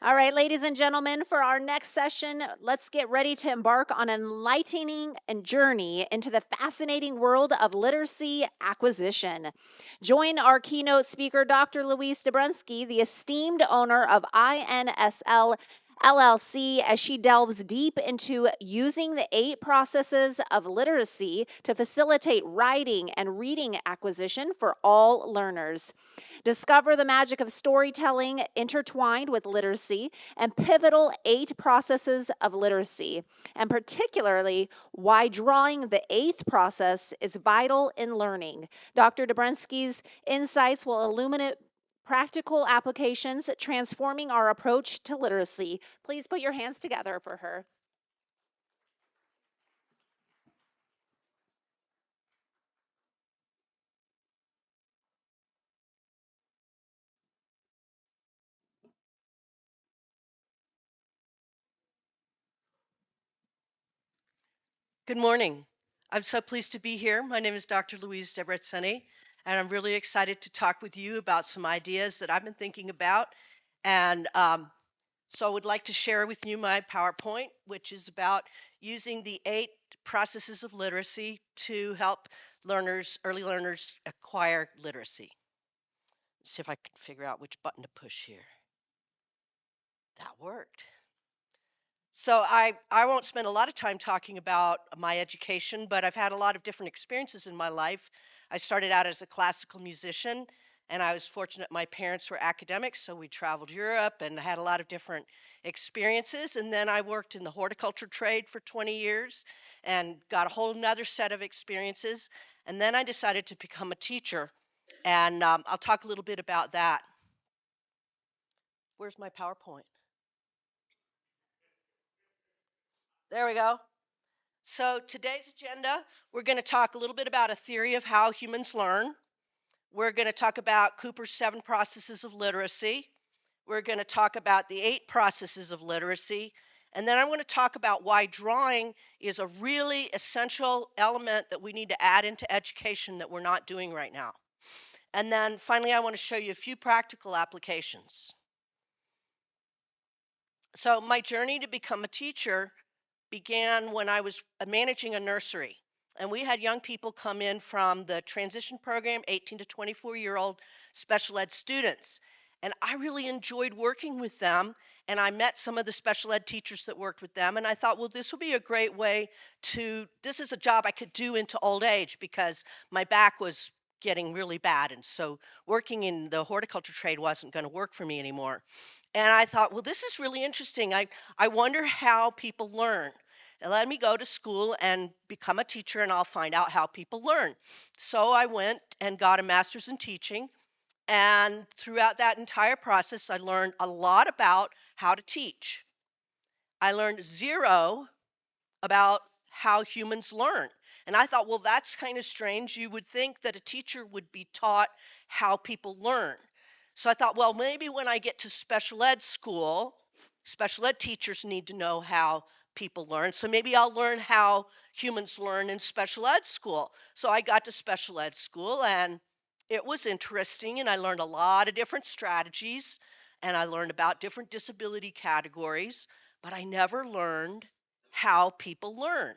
All right, ladies and gentlemen, for our next session, let's get ready to embark on an enlightening and journey into the fascinating world of literacy acquisition. Join our keynote speaker, Dr. Louise Debreczeny, the esteemed owner of INSL LLC, as she delves deep into using the 8 processes of literacy to facilitate writing and reading acquisition for all learners. Discover the magic of storytelling intertwined with literacy and pivotal 8 processes of literacy, and particularly why drawing the 8th process is vital in learning. Dr. Debreczny's insights will illuminate practical applications transforming our approach to literacy. Please put your hands together for her. Good morning. I'm so pleased to be here. My name is Dr. Louise Debreczeny, and I'm really excited to talk with you about some ideas that I've been thinking about. And so I would like to share with you my PowerPoint, which is about using the 8 processes of literacy to help early learners acquire literacy. Let's see if I can figure out which button to push here. That worked. So I won't spend a lot of time talking about my education, but I've had a lot of different experiences in my life. I started out as a classical musician, and I was fortunate my parents were academics, so we traveled Europe and had a lot of different experiences. And then I worked in the horticulture trade for 20 years and got a whole nother set of experiences. And then I decided to become a teacher, and I'll talk a little bit about that. Where's my PowerPoint? There we go. So today's agenda, we're going to talk a little bit about a theory of how humans learn. We're going to talk about Cooper's 7 processes of literacy. We're going to talk about the 8 processes of literacy. And then I'm going to talk about why drawing is a really essential element that we need to add into education that we're not doing right now. And then finally, I want to show you a few practical applications. So my journey to become a teacher began when I was managing a nursery. And we had young people come in from the transition program, 18 to 24-year-old special ed students. And I really enjoyed working with them. And I met some of the special ed teachers that worked with them. And I thought, well, this would be a great way this is a job I could do into old age because my back was getting really bad. And so working in the horticulture trade wasn't going to work for me anymore. And I thought, well, this is really interesting. I wonder how people learn. And let me go to school and become a teacher, and I'll find out how people learn. So I went and got a master's in teaching. And throughout that entire process, I learned a lot about how to teach. I learned zero about how humans learn. And I thought, well, that's kind of strange. You would think that a teacher would be taught how people learn. So I thought, well, maybe when I get to special ed school, special ed teachers need to know how people learn. So maybe I'll learn how humans learn in special ed school. So I got to special ed school and it was interesting, and I learned a lot of different strategies, and I learned about different disability categories, but I never learned how people learn.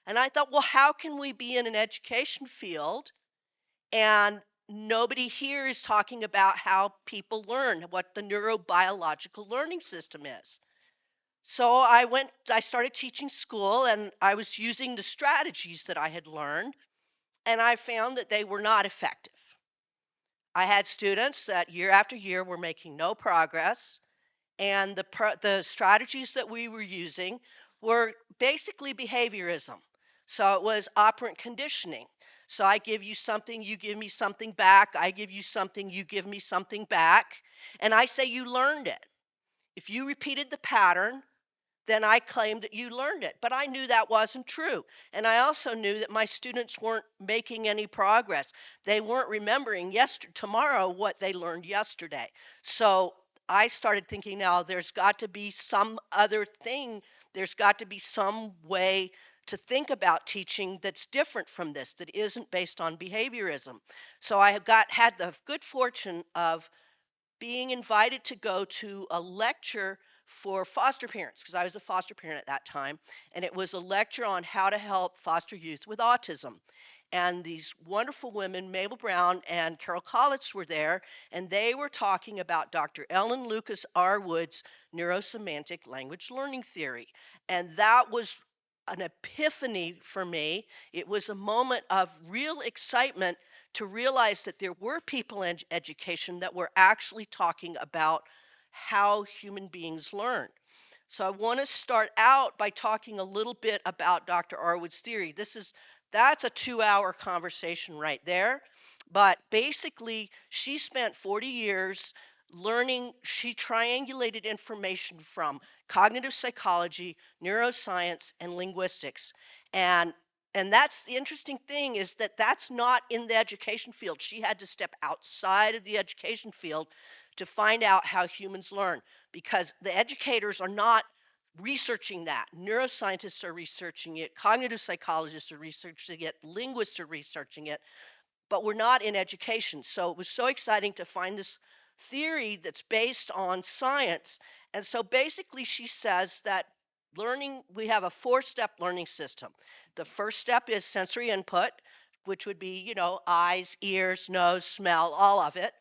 And I thought, well, how can we be in an education field and nobody here is talking about how people learn, what the neurobiological learning system is? So I started teaching school, and I was using the strategies that I had learned, and I found that they were not effective. I had students that year after year were making no progress, and the strategies that we were using were basically behaviorism. So it was operant conditioning. So I give you something, you give me something back. I give you something, you give me something back. And I say you learned it. If you repeated the pattern, then I claimed that you learned it. But I knew that wasn't true. And I also knew that my students weren't making any progress. They weren't remembering tomorrow what they learned yesterday. So I started thinking, now there's got to be some other thing. There's got to be some way to think about teaching that's different from this, that isn't based on behaviorism. So I had the good fortune of being invited to go to a lecture for foster parents, because I was a foster parent at that time, and it was a lecture on how to help foster youth with autism. And these wonderful women, Mabel Brown and Carol Collins, were there, and they were talking about Dr. Ellen Lucas R. Wood's neurosemantic language learning theory. And that was an epiphany for me. It was a moment of real excitement to realize that there were people in education that were actually talking about how human beings learn. So I want to start out by talking a little bit about Dr. Arwood's theory. That's a 2-hour conversation right there. But basically, she spent 40 years learning. She triangulated information from cognitive psychology, neuroscience, and linguistics. And and that's the interesting thing, is that that's not in the education field. She had to step outside of the education field to find out how humans learn, because the educators are not researching that. Neuroscientists are researching it, cognitive psychologists are researching it, linguists are researching it, but we're not in education. So it was so exciting to find this theory that's based on science. And so basically, she says that learning, we have a 4-step learning system. The first step is sensory input, which would be, eyes, ears, nose, smell, all of it.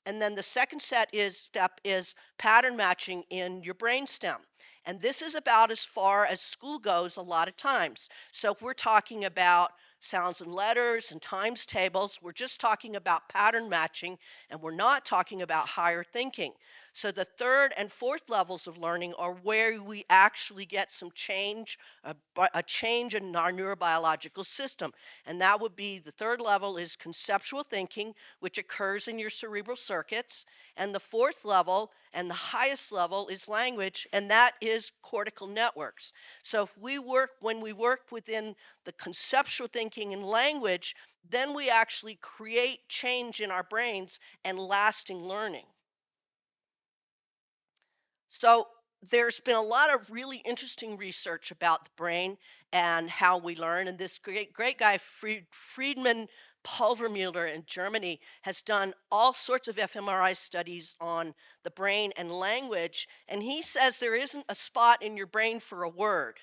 And then the second step is pattern matching in your brainstem. And this is about as far as school goes a lot of times. So if we're talking about sounds and letters and times tables, we're just talking about pattern matching, and we're not talking about higher thinking. So the third and fourth levels of learning are where we actually get some change, a change in our neurobiological system. And that would be, the third level is conceptual thinking, which occurs in your cerebral circuits. And the fourth level and the highest level is language, and that is cortical networks. So when we work within the conceptual thinking and language, then we actually create change in our brains and lasting learning. So there's been a lot of really interesting research about the brain and how we learn. And this great guy, Friedman Pulvermuller in Germany, has done all sorts of fMRI studies on the brain and language. And he says there isn't a spot in your brain for a word.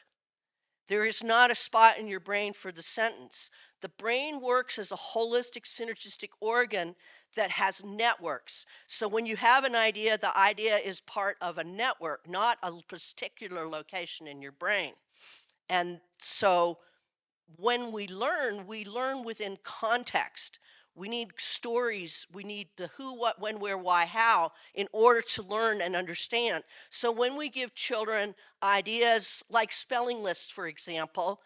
There is not a spot in your brain for the sentence. The brain works as a holistic, synergistic organ that has networks. So when you have an idea, the idea is part of a network, not a particular location in your brain. And so when we learn within context. We need stories. We need the who, what, when, where, why, how in order to learn and understand. So when we give children ideas like spelling lists, for example,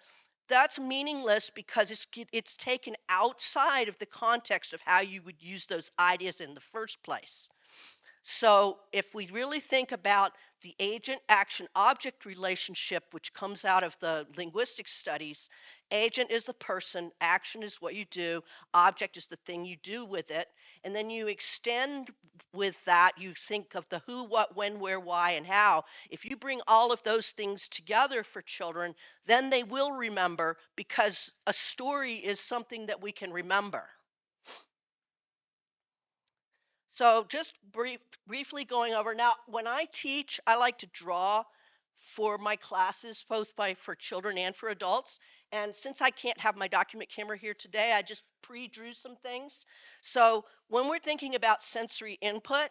that's meaningless because it's taken outside of the context of how you would use those ideas in the first place. So if we really think about the agent action object relationship, which comes out of the linguistic studies, agent is the person, action is what you do, object is the thing you do with it. And then you extend with that, you think of the who, what, when, where, why, and how. If you bring all of those things together for children, then they will remember, because a story is something that we can remember. So just briefly going over now, when I teach, I like to draw for my classes, both for children and for adults. And since I can't have my document camera here today, I just pre-drew some things. So when we're thinking about sensory input,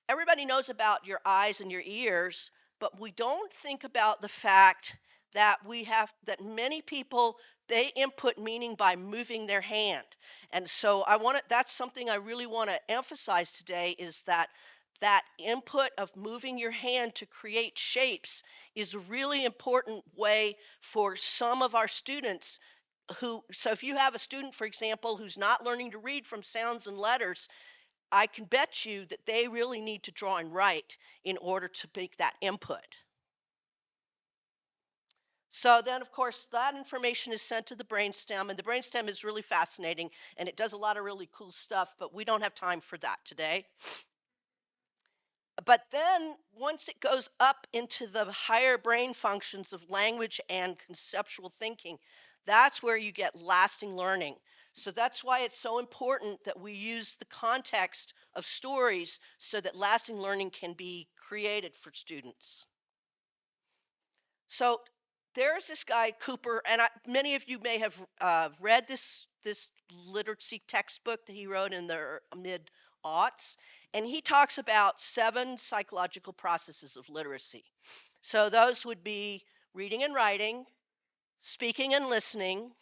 everybody knows about your eyes and your ears, but we don't think about the fact that many people, they input meaning by moving their hand. And so that's something I really want to emphasize today, is that input of moving your hand to create shapes is a really important way for some of our students so if you have a student, for example, who's not learning to read from sounds and letters, I can bet you that they really need to draw and write in order to make that input. So then, of course, that information is sent to the brainstem, and the brainstem is really fascinating, and it does a lot of really cool stuff, but we don't have time for that today. But then once it goes up into the higher brain functions of language and conceptual thinking, that's where you get lasting learning. So that's why it's so important that we use the context of stories so that lasting learning can be created for students. So there's this guy Cooper, and many of you may have read this literacy textbook that he wrote in the mid aughts, and he talks about 7 psychological processes of literacy. So those would be reading and writing, speaking and listening,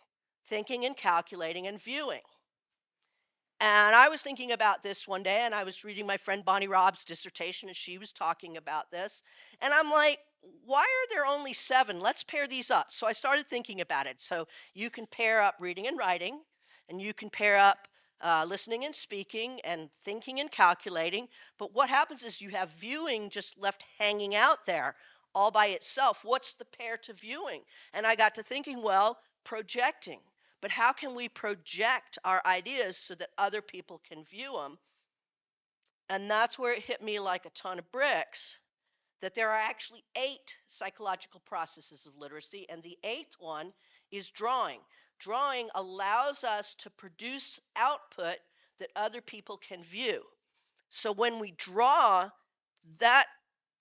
thinking and calculating, and viewing. And I was thinking about this one day, and I was reading my friend Bonnie Robb's dissertation, and she was talking about this. And I'm like, why are there only 7? Let's pair these up. So I started thinking about it. So you can pair up reading and writing, and you can pair up listening and speaking, and thinking and calculating. But what happens is you have viewing just left hanging out there all by itself. What's the pair to viewing? And I got to thinking, well, projecting. But how can we project our ideas so that other people can view them? And that's where it hit me like a ton of bricks that there are actually 8 psychological processes of literacy, and the 8th one is drawing. Drawing allows us to produce output that other people can view. So when we draw, that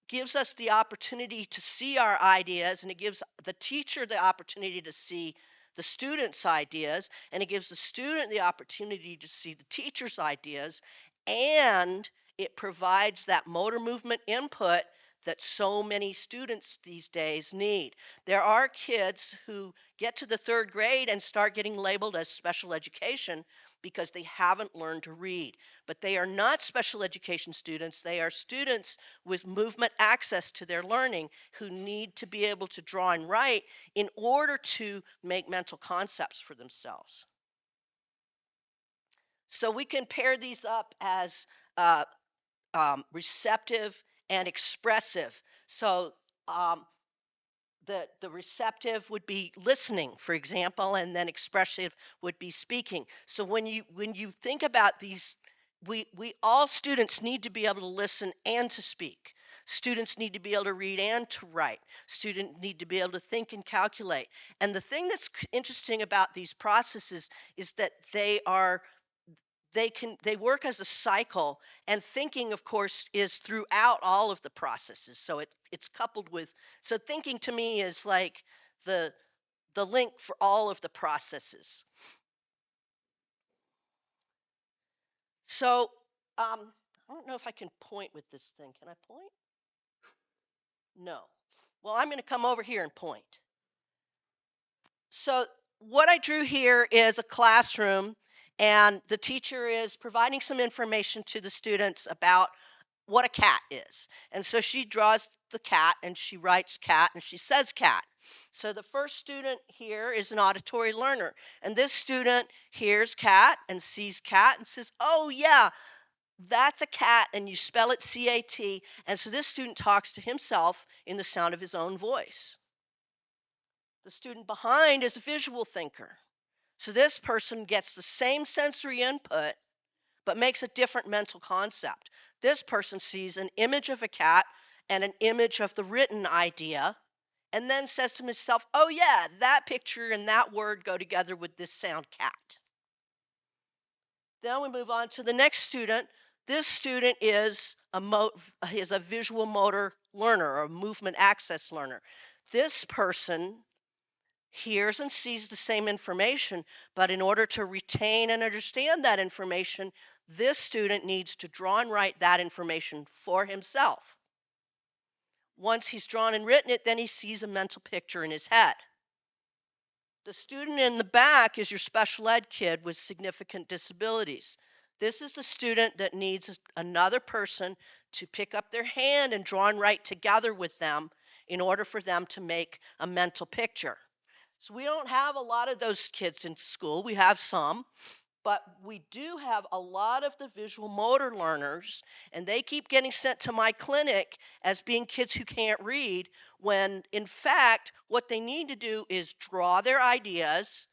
gives us the opportunity to see our ideas, and it gives the teacher the opportunity to see the student's ideas, and it gives the student the opportunity to see the teacher's ideas, and it provides that motor movement input that so many students these days need. There are kids who get to the 3rd grade and start getting labeled as special education because they haven't learned to read. But they are not special education students. They are students with movement access to their learning who need to be able to draw and write in order to make mental concepts for themselves. So we can pair these up as receptive and expressive. So the receptive would be listening, for example, and then expressive would be speaking. So when you think about these, we all students need to be able to listen and to speak. Students need to be able to read and to write. Students need to be able to think and calculate. And the thing that's interesting about these processes is that they work as a cycle, and thinking, of course, is throughout all of the processes. So it's coupled with, so thinking to me is like the link for all of the processes. So I don't know if I can point with this thing. Can I point? No. Well, I'm going to come over here and point. So what I drew here is a classroom, and the teacher is providing some information to the students about what a cat is. And so she draws the cat, and she writes cat, and she says cat. So the first student here is an auditory learner, and this student hears cat and sees cat and says, oh yeah, that's a cat, and you spell it C-A-T. And so this student talks to himself in the sound of his own voice. The student behind is a visual thinker. So this person gets the same sensory input, but makes a different mental concept. This person sees an image of a cat and an image of the written idea, and then says to himself, oh yeah, that picture and that word go together with this sound cat. Then we move on to the next student. This student is a visual motor learner, or a movement access learner. This person hears and sees the same information, but in order to retain and understand that information, this student needs to draw and write that information for himself. Once he's drawn and written it, then he sees a mental picture in his head. The student in the back is your special ed kid with significant disabilities. This is the student that needs another person to pick up their hand and draw and write together with them in order for them to make a mental picture. So we don't have a lot of those kids in school. We have some, but we do have a lot of the visual motor learners, and they keep getting sent to my clinic as being kids who can't read, when in fact what they need to do is draw their ideas,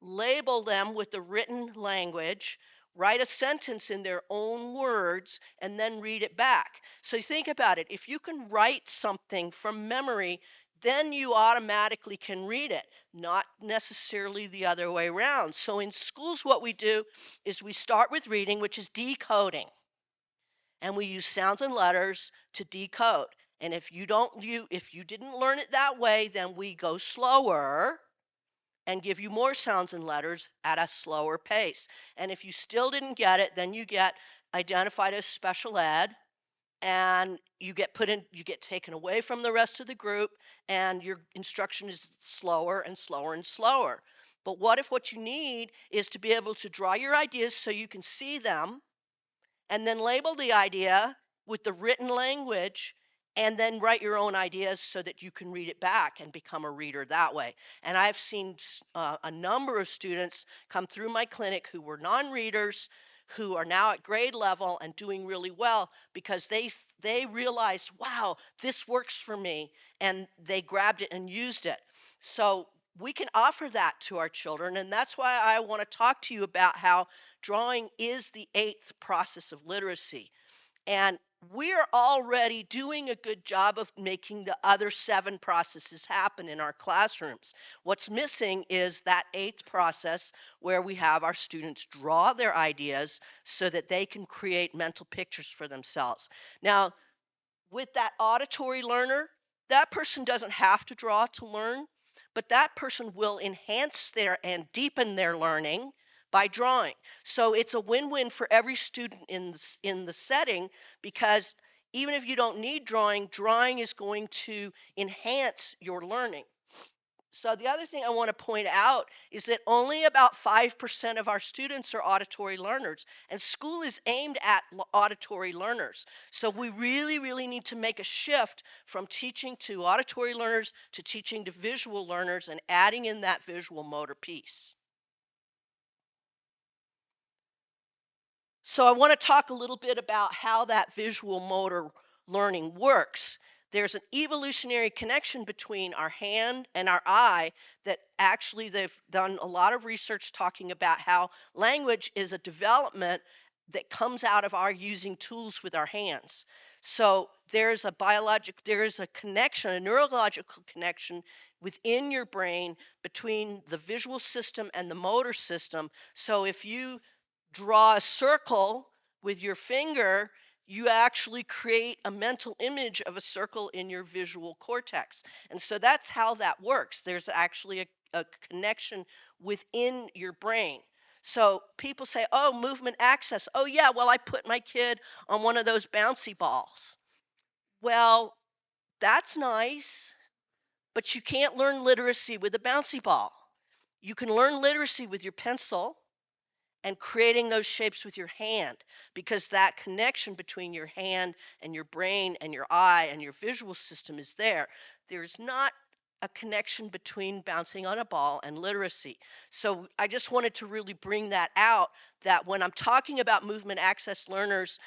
label them with the written language, write a sentence in their own words, and then read it back. So think about it. If you can write something from memory, then you automatically can read it, not necessarily the other way around. So in schools, what we do is we start with reading, which is decoding, and we use sounds and letters to decode. And if you didn't learn it that way, then we go slower and give you more sounds and letters at a slower pace. And if you still didn't get it, then you get identified as special ed, and you get taken away from the rest of the group, and your instruction is slower and slower and slower. But what you need is to be able to draw your ideas so you can see them, and then label the idea with the written language, and then write your own ideas so that you can read it back and become a reader that way. And I've seen a number of students come through my clinic who were non-readers, who are now at grade level and doing really well because they realized, wow, this works for me, and they grabbed it and used it. So we can offer that to our children, and that's why I want to talk to you about how drawing is the 8th process of literacy. And we're already doing a good job of making the other 7 processes happen in our classrooms. What's missing is that 8th process where we have our students draw their ideas so that they can create mental pictures for themselves. Now, with that auditory learner, that person doesn't have to draw to learn, but that person will enhance and deepen their learning by drawing. So it's a win-win for every student in the setting, because even if you don't need drawing, drawing is going to enhance your learning. So the other thing I want to point out is that only about 5% of our students are auditory learners, and school is aimed at auditory learners. So we really, really need to make a shift from teaching to auditory learners to teaching to visual learners and adding in that visual motor piece. So I want to talk a little bit about how that visual motor learning works. There's an evolutionary connection between our hand and our eye that actually they've done a lot of research talking about how language is a development that comes out of our using tools with our hands. So there's a connection, a neurological connection within your brain between the visual system and the motor system. So if you draw a circle with your finger, you actually create a mental image of a circle in your visual cortex. And so that's how that works. There's actually a connection within your brain. So people say, oh, movement access. Oh, yeah, well, I put my kid on one of those bouncy balls. Well, that's nice, but you can't learn literacy with a bouncy ball. You can learn literacy with your pencil and creating those shapes with your hand, because that connection between your hand and your brain and your eye and your visual system is there. There's not a connection between bouncing on a ball and literacy. So I just wanted to really bring that out, that when I'm talking about movement access learners,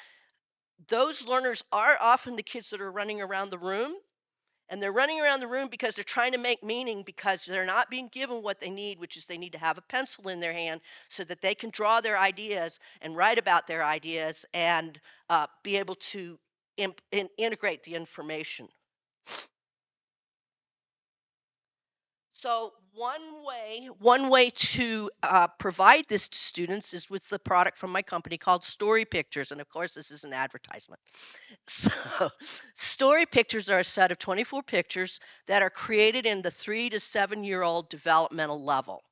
those learners are often the kids that are running around the room, and they're running around the room because they're trying to make meaning, because they're not being given what they need, which is they need to have a pencil in their hand so that they can draw their ideas and write about their ideas and be able to integrate the information. So one way to provide this to students is with the product from my company called Story Pictures. And of course, this is an advertisement. So Story Pictures are a set of 24 pictures that are created in the 3 to 7-year-old developmental level.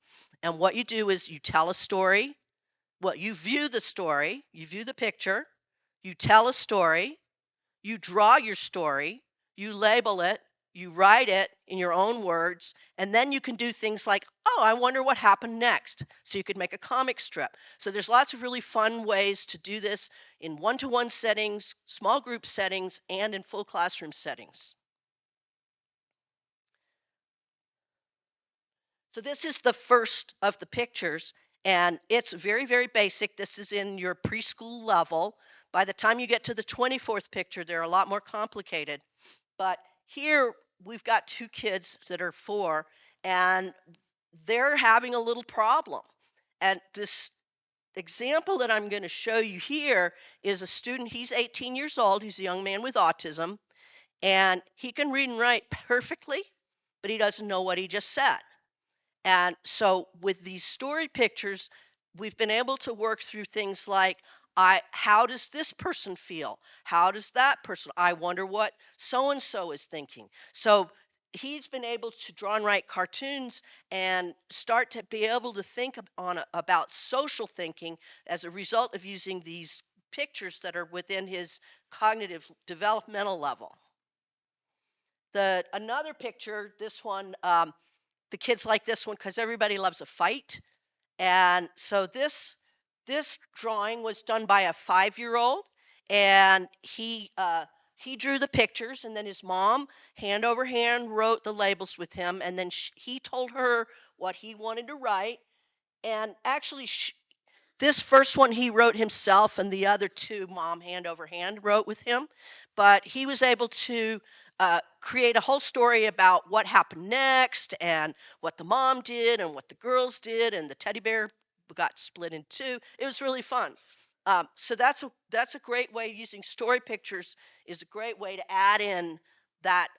And what you do is you tell a story. Well, you view the story, you view the picture, you tell a story, you draw your story, you label it, you write it in your own words, and then you can do things like, oh, I wonder what happened next. So you could make a comic strip. So there's lots of really fun ways to do this in one-to-one settings, small group settings, and in full classroom settings. So this is the first of the pictures, and it's very, very basic. This is in your preschool level. By the time you get to the 24th picture, they're a lot more complicated. But here we've got 2 kids that are 4, and they're having a little problem. And this example that I'm going to show you here is a student. He's 18 years old. He's a young man with autism, and he can read and write perfectly, but he doesn't know what he just said. And so with these story pictures, we've been able to work through things like, how does this person feel? How does that person? I wonder what so and so is thinking. So he's been able to draw and write cartoons and start to be able to think about social thinking as a result of using these pictures that are within his cognitive developmental level. Another picture, this one, the kids like this one because everybody loves a fight. And so this drawing was done by a 5-year-old, and he drew the pictures, and then his mom hand over hand wrote the labels with him, and then he told her what he wanted to write. And actually, this first one he wrote himself, and the other two, mom hand over hand wrote with him. But he was able to create a whole story about what happened next, and what the mom did, and what the girls did, and the teddy bear got split in two. It was really fun. So that's a great way. Using story pictures is a great way to add in that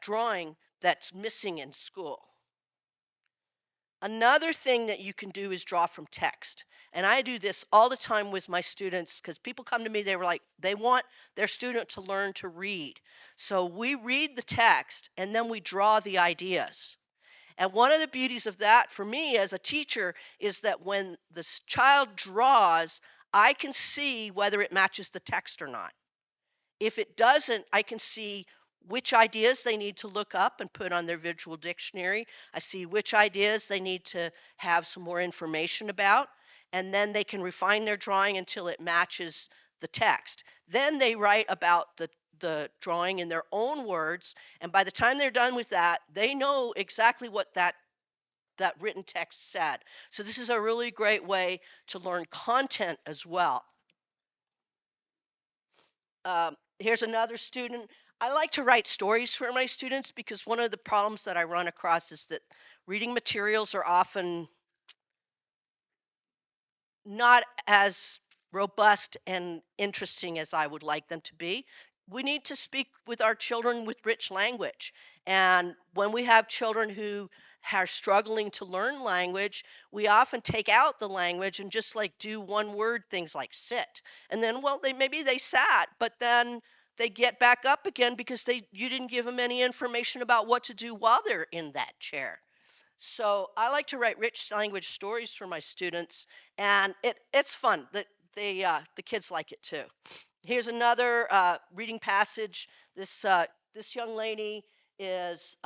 drawing that's missing in school. Another thing that you can do is draw from text. And I do this all the time with my students because people come to me, they were like, they want their student to learn to read. So we read the text and then we draw the ideas. And one of the beauties of that for me as a teacher is that when the child draws, I can see whether it matches the text or not. If it doesn't, I can see which ideas they need to look up and put on their visual dictionary. I see which ideas they need to have some more information about, and then they can refine their drawing until it matches the text. Then they write about the drawing in their own words, and by the time they're done with that, they know exactly what that written text said. So this is a really great way to learn content as well. Here's another student. I like to write stories for my students because one of the problems that I run across is that reading materials are often not as robust and interesting as I would like them to be. We need to speak with our children with rich language. And when we have children who are struggling to learn language, we often take out the language and just like do one word things like sit. And then, well, maybe they sat, but then they get back up again because you didn't give them any information about what to do while they're in that chair. So I like to write rich language stories for my students, and it's fun. The kids like it too. Here's another reading passage. This young lady is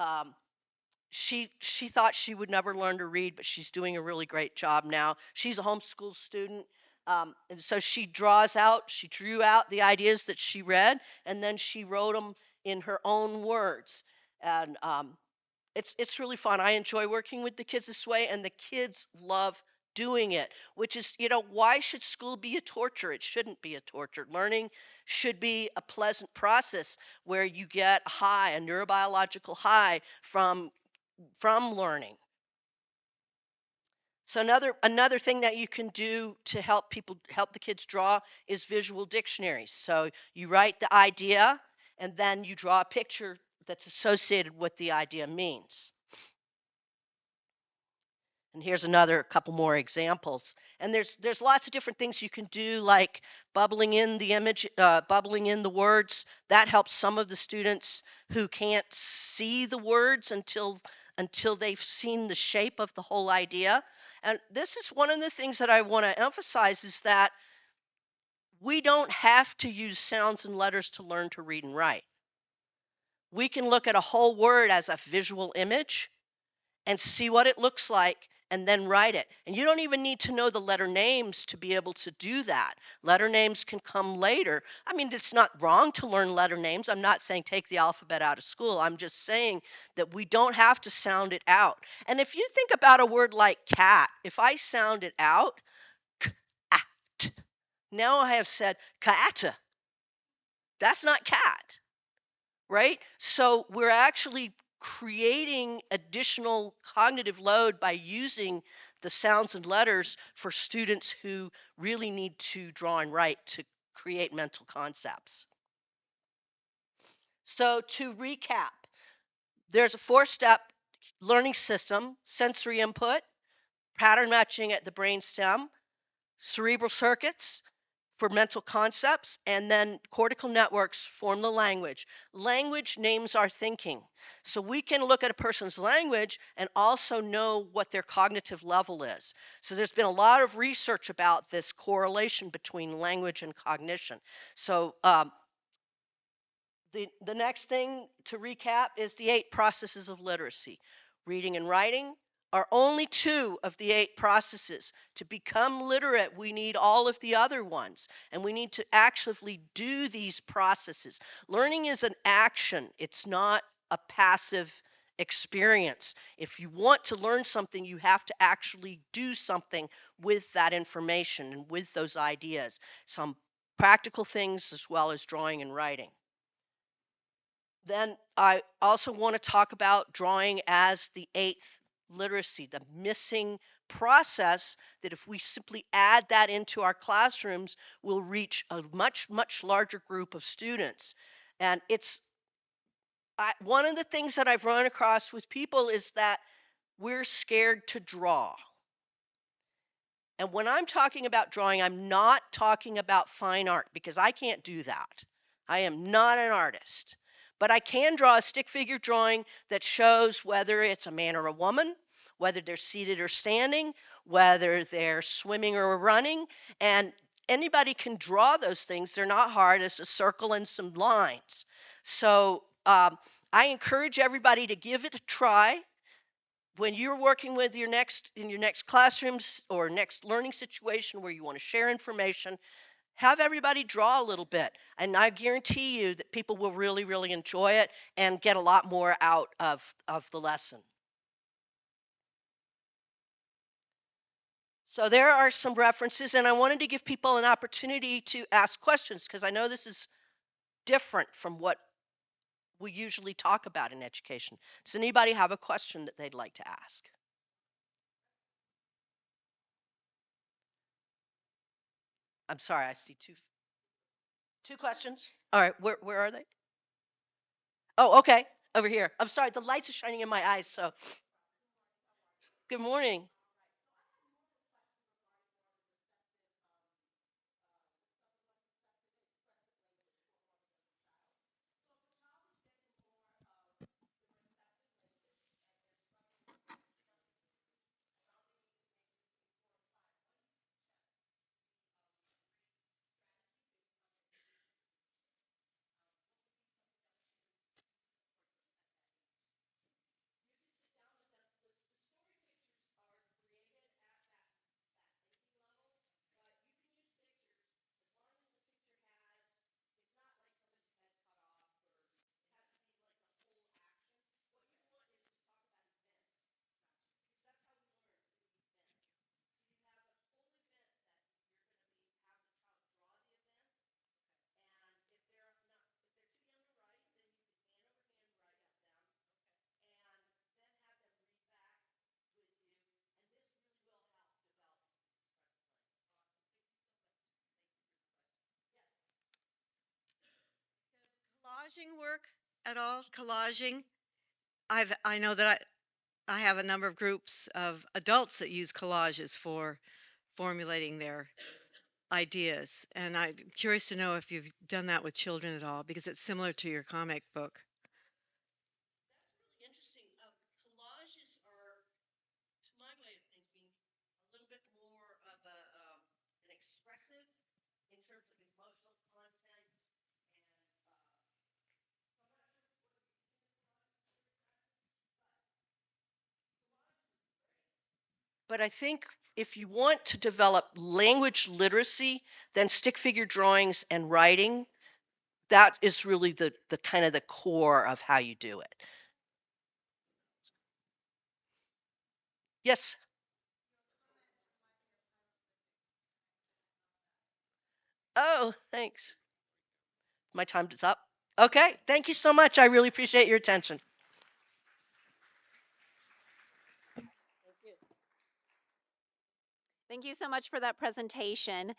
she thought she would never learn to read, but she's doing a really great job now. She's a homeschool student, and so she drew out the ideas that she read, and then she wrote them in her own words. And it's really fun. I enjoy working with the kids this way, and the kids love doing it, which is, why should school be a torture? It shouldn't be a torture. Learning should be a pleasant process where you get a neurobiological high from learning. So another thing that you can do to help the kids draw is visual dictionaries. So you write the idea and then you draw a picture that's associated with the idea means. And here's another couple more examples. And there's lots of different things you can do, like bubbling in the image, bubbling in the words. That helps some of the students who can't see the words until they've seen the shape of the whole idea. And this is one of the things that I want to emphasize is that we don't have to use sounds and letters to learn to read and write. We can look at a whole word as a visual image and see what it looks like and then write it. And you don't even need to know the letter names to be able to do that. Letter names can come later. I mean, it's not wrong to learn letter names. I'm not saying take the alphabet out of school. I'm just saying that we don't have to sound it out. And if you think about a word like cat, if I sound it out, cat, now I have said cat. That's not cat, right? So we're actually creating additional cognitive load by using the sounds and letters for students who really need to draw and write to create mental concepts. So to recap, There's a 4-step learning system: sensory input, pattern matching at the brainstem, cerebral circuits for mental concepts, and then cortical networks form the language. Language names our thinking. So we can look at a person's language and also know what their cognitive level is. So there's been a lot of research about this correlation between language and cognition. So the next thing to recap is the 8 processes of literacy. Reading and writing are only 2 of the 8 processes. To become literate, we need all of the other ones, and we need to actively do these processes. Learning is an action, it's not a passive experience. If you want to learn something, you have to actually do something with that information and with those ideas. Some practical things as well as drawing and writing. Then I also want to talk about drawing as the 8th literacy, the missing process that if we simply add that into our classrooms, we'll reach a much, much larger group of students. And one of the things that I've run across with people is that we're scared to draw. And when I'm talking about drawing, I'm not talking about fine art because I can't do that. I am not an artist. But I can draw a stick figure drawing that shows whether it's a man or a woman, whether they're seated or standing, whether they're swimming or running. And anybody can draw those things. They're not hard. It's a circle and some lines. So I encourage everybody to give it a try. When you're working with your next classrooms or next learning situation where you want to share information, have everybody draw a little bit, and I guarantee you that people will really, really enjoy it and get a lot more out of the lesson. So there are some references, and I wanted to give people an opportunity to ask questions because I know this is different from what we usually talk about in education. Does anybody have a question that they'd like to ask? I'm sorry, I see two questions. All right, where are they? Oh, okay, over here. I'm sorry, the lights are shining in my eyes, so good morning. Collaging work at all? Collaging? I know that I have a number of groups of adults that use collages for formulating their ideas, and I'm curious to know if you've done that with children at all because it's similar to your comic book. Interesting. Collages are, to my way of thinking, a little bit more of an expressive in terms of emotional content. But I think if you want to develop language literacy, then stick figure drawings and writing, that is really the kind of the core of how you do it. Yes. Oh, thanks. My time is up. Okay. Thank you so much. I really appreciate your attention. Thank you so much for that presentation.